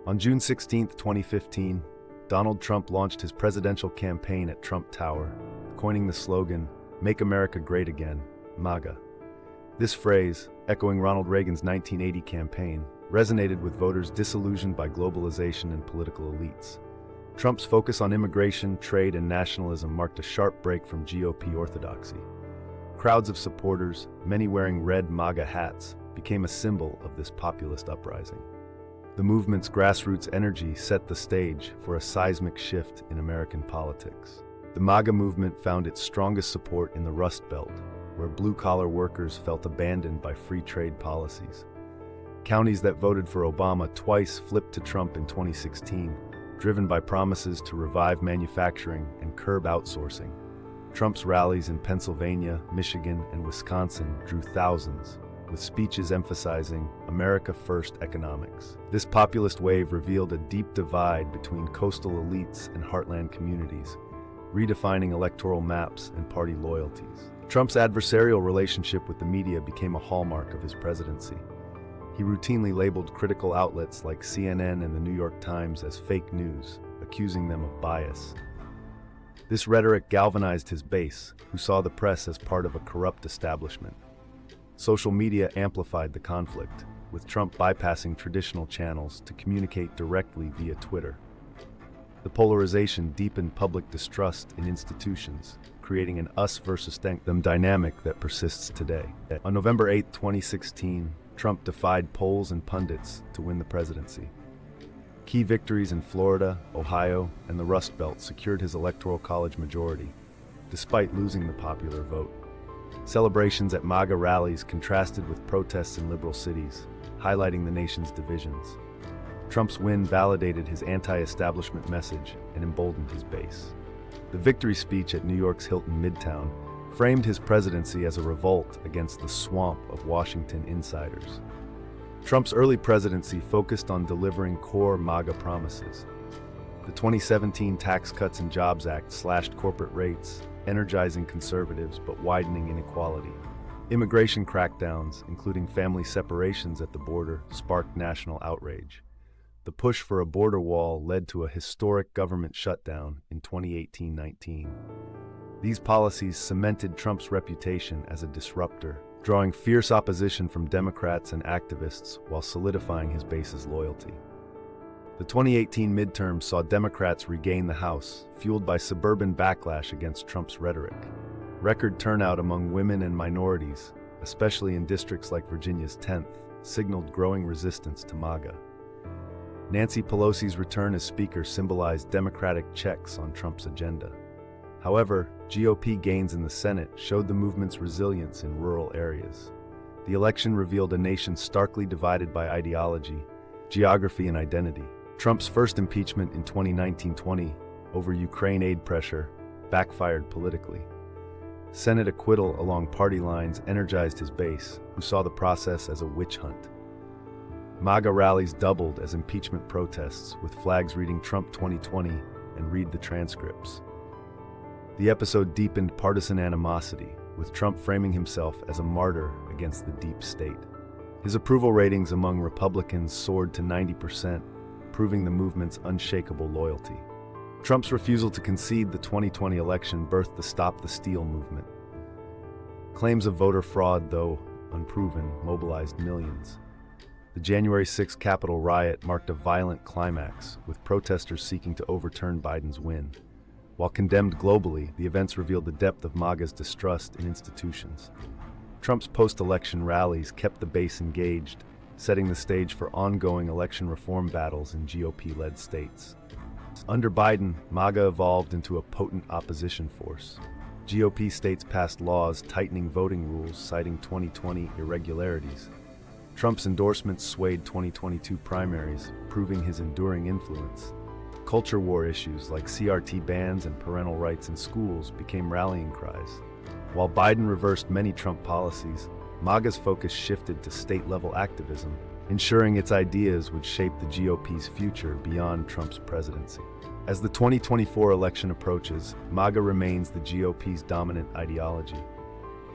On June 16, 2015, Donald Trump launched his presidential campaign at Trump Tower, coining the slogan, "Make America Great Again, MAGA." This phrase, echoing Ronald Reagan's 1980 campaign, resonated with voters disillusioned by globalization and political elites. Trump's focus on immigration, trade, and nationalism marked a sharp break from GOP orthodoxy. Crowds of supporters, many wearing red MAGA hats, became a symbol of this populist uprising. The movement's grassroots energy set the stage for a seismic shift in American politics. The MAGA movement found its strongest support in the Rust Belt, where blue-collar workers felt abandoned by free trade policies. Counties that voted for Obama twice flipped to Trump in 2016, driven by promises to revive manufacturing and curb outsourcing. Trump's rallies in Pennsylvania, Michigan, and Wisconsin drew thousands, with speeches emphasizing America First economics. This populist wave revealed a deep divide between coastal elites and heartland communities, redefining electoral maps and party loyalties. Trump's adversarial relationship with the media became a hallmark of his presidency. He routinely labeled critical outlets like CNN and the New York Times as fake news, accusing them of bias. This rhetoric galvanized his base, who saw the press as part of a corrupt establishment. Social media amplified the conflict, with Trump bypassing traditional channels to communicate directly via Twitter. The polarization deepened public distrust in institutions, creating an us versus them dynamic that persists today. On November 8, 2016, Trump defied polls and pundits to win the presidency. Key victories in Florida, Ohio, and the Rust Belt secured his electoral college majority, despite losing the popular vote. Celebrations at MAGA rallies contrasted with protests in liberal cities, highlighting the nation's divisions. Trump's win validated his anti-establishment message and emboldened his base. The victory speech at New York's Hilton Midtown framed his presidency as a revolt against the swamp of Washington insiders. Trump's early presidency focused on delivering core MAGA promises. The 2017 Tax Cuts and Jobs Act slashed corporate rates, energizing conservatives but widening inequality. Immigration crackdowns, including family separations at the border, sparked national outrage. The push for a border wall led to a historic government shutdown in 2018-19. These policies cemented Trump's reputation as a disruptor, drawing fierce opposition from Democrats and activists while solidifying his base's loyalty. The 2018 midterms saw Democrats regain the House, fueled by suburban backlash against Trump's rhetoric. Record turnout among women and minorities, especially in districts like Virginia's 10th, signaled growing resistance to MAGA. Nancy Pelosi's return as Speaker symbolized Democratic checks on Trump's agenda. However, GOP gains in the Senate showed the movement's resilience in rural areas. The election revealed a nation starkly divided by ideology, geography, and identity. Trump's first impeachment in 2019-20 over Ukraine aid pressure backfired politically. Senate acquittal along party lines energized his base, who saw the process as a witch hunt. MAGA rallies doubled as impeachment protests, with flags reading Trump 2020 and read the transcripts. The episode deepened partisan animosity, with Trump framing himself as a martyr against the deep state. His approval ratings among Republicans soared to 90%, proving the movement's unshakable loyalty. Trump's refusal to concede the 2020 election birthed the Stop the Steal movement. Claims of voter fraud, though unproven, mobilized millions. The January 6 Capitol riot marked a violent climax, with protesters seeking to overturn Biden's win. While condemned globally, the events revealed the depth of MAGA's distrust in institutions. Trump's post-election rallies kept the base engaged, setting the stage for ongoing election reform battles in GOP-led states. Under Biden, MAGA evolved into a potent opposition force. GOP states passed laws tightening voting rules, citing 2020 irregularities. Trump's endorsements swayed 2022 primaries, proving his enduring influence. Culture war issues like CRT bans and parental rights in schools became rallying cries. While Biden reversed many Trump policies, MAGA's focus shifted to state-level activism, ensuring its ideas would shape the GOP's future beyond Trump's presidency. As the 2024 election approaches, MAGA remains the GOP's dominant ideology.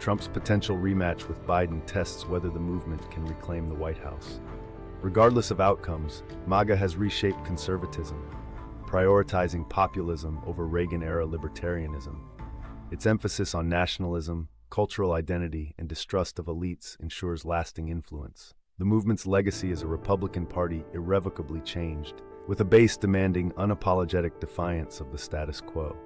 Trump's potential rematch with Biden tests whether the movement can reclaim the White House. Regardless of outcomes, MAGA has reshaped conservatism, prioritizing populism over Reagan-era libertarianism. Its emphasis on nationalism, cultural identity, and distrust of elites ensures lasting influence. The movement's legacy as a Republican Party irrevocably changed, with a base demanding unapologetic defiance of the status quo.